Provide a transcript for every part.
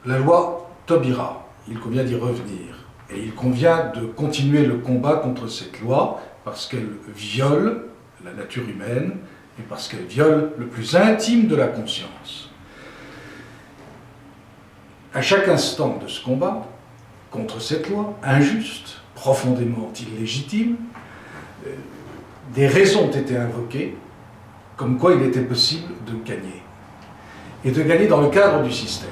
La loi Taubira, il convient d'y revenir. Et il convient de continuer le combat contre cette loi parce qu'elle viole la nature humaine et parce qu'elle viole le plus intime de la conscience. À chaque instant de ce combat, contre cette loi, injuste, profondément illégitime, des raisons ont été invoquées comme quoi il était possible de gagner. Et de gagner dans le cadre du système.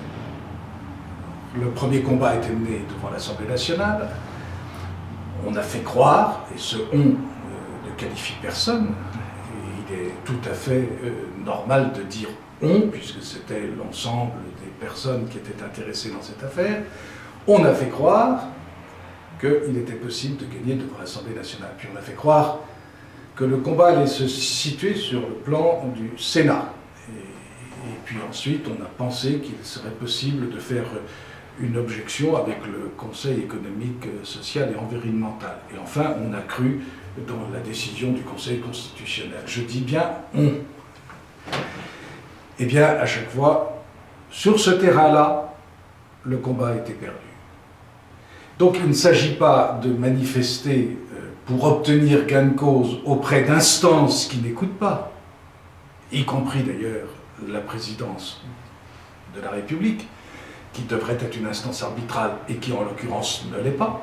Le premier combat a été mené devant l'Assemblée nationale. On a fait croire, et ce « on » ne qualifie personne, et il est tout à fait normal de dire « on », puisque c'était l'ensemble des personnes qui étaient intéressées dans cette affaire, on a fait croire qu'il était possible de gagner devant l'Assemblée nationale. Puis on a fait croire que le combat allait se situer sur le plan du Sénat. Et puis ensuite, on a pensé qu'il serait possible de faire une objection avec le Conseil économique, social et environnemental. Et enfin, on a cru dans la décision du Conseil constitutionnel. Je dis bien « on ». Eh bien, à chaque fois, sur ce terrain-là, le combat a été perdu. Donc il ne s'agit pas de manifester pour obtenir gain de cause auprès d'instances qui n'écoutent pas, y compris d'ailleurs la présidence de la République, qui devrait être une instance arbitrale et qui en l'occurrence ne l'est pas.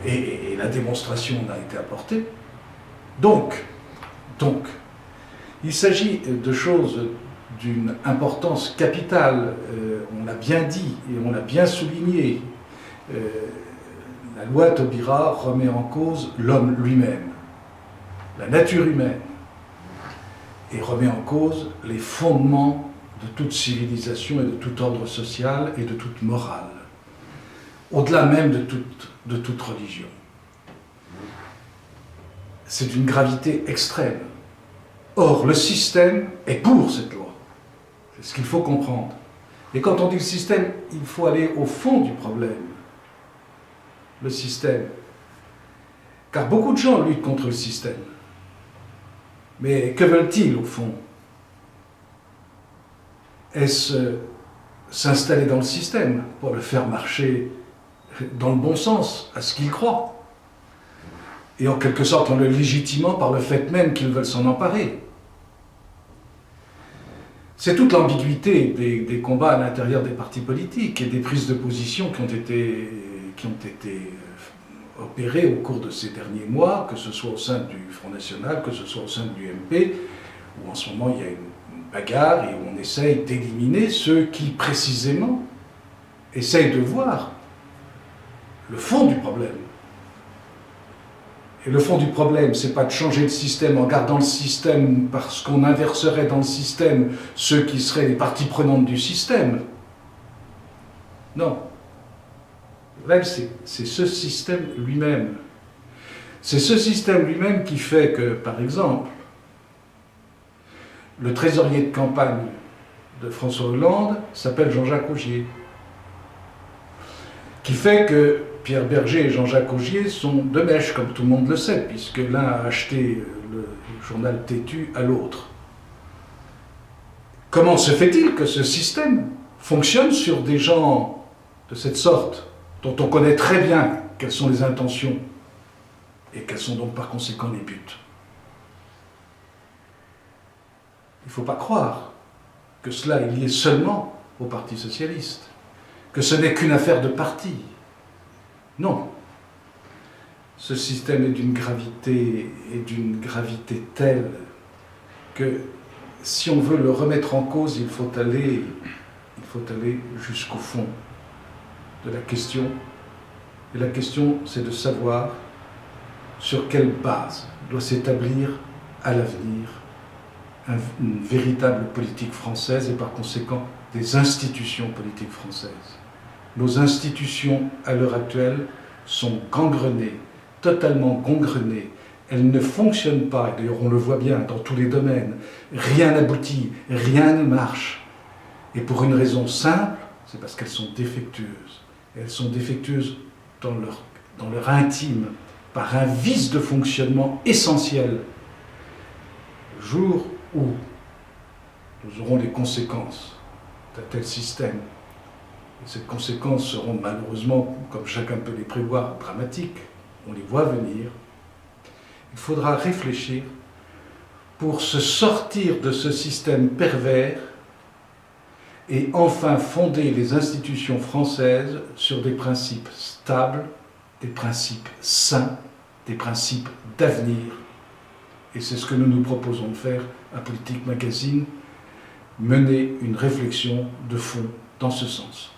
Et la démonstration en a été apportée. Donc, il s'agit de choses d'une importance capitale, on l'a bien dit et on l'a bien souligné. La loi Taubira remet en cause l'homme lui-même, la nature humaine, et remet en cause les fondements de toute civilisation et de tout ordre social et de toute morale, au-delà même de toute religion. C'est d'une gravité extrême. Or, le système est pour cette loi. C'est ce qu'il faut comprendre. Et quand on dit le système, il faut aller au fond du problème. Le système. Car beaucoup de gens luttent contre le système. Mais que veulent-ils au fond? Est-ce s'installer dans le système pour le faire marcher dans le bon sens, à ce qu'ils croient? Et en quelque sorte en le légitimant par le fait même qu'ils veulent s'en emparer. C'est toute l'ambiguïté des combats à l'intérieur des partis politiques et des prises de position qui ont été opérées au cours de ces derniers mois, que ce soit au sein du Front National, que ce soit au sein de l'UMP, où en ce moment il y a une bagarre et où on essaye d'éliminer ceux qui précisément essayent de voir le fond du problème. Et le fond du problème, c'est pas de changer le système en gardant le système parce qu'on inverserait dans le système ceux qui seraient les parties prenantes du système. Non. Le problème, c'est ce système lui-même. C'est ce système lui-même qui fait que, par exemple, le trésorier de campagne de François Hollande s'appelle Jean-Jacques Augier. Qui fait que Pierre Berger et Jean-Jacques Augier sont de mèche, comme tout le monde le sait, puisque l'un a acheté le journal Tétu à l'autre. Comment se fait-il que ce système fonctionne sur des gens de cette sorte, dont on connaît très bien quelles sont les intentions et quels sont donc par conséquent les buts? Il ne faut pas croire que cela est lié seulement au Parti socialiste, que ce n'est qu'une affaire de parti. Non. Ce système est d'une gravité telle que si on veut le remettre en cause, il faut aller jusqu'au fond de la question. Et la question, c'est de savoir sur quelle base doit s'établir à l'avenir une véritable politique française et par conséquent des institutions politiques françaises. Nos institutions, à l'heure actuelle, sont gangrenées, totalement gangrenées. Elles ne fonctionnent pas, et d'ailleurs on le voit bien dans tous les domaines. Rien n'aboutit, rien ne marche. Et pour une raison simple, c'est parce qu'elles sont défectueuses. Et elles sont défectueuses dans leur intime, par un vice de fonctionnement essentiel. Le jour où nous aurons les conséquences d'un tel système, Et ces conséquences seront malheureusement, comme chacun peut les prévoir, dramatiques. On les voit venir. Il faudra réfléchir pour se sortir de ce système pervers et enfin fonder les institutions françaises sur des principes stables, des principes sains, des principes d'avenir. Et c'est ce que nous nous proposons de faire à Politique Magazine, mener une réflexion de fond dans ce sens.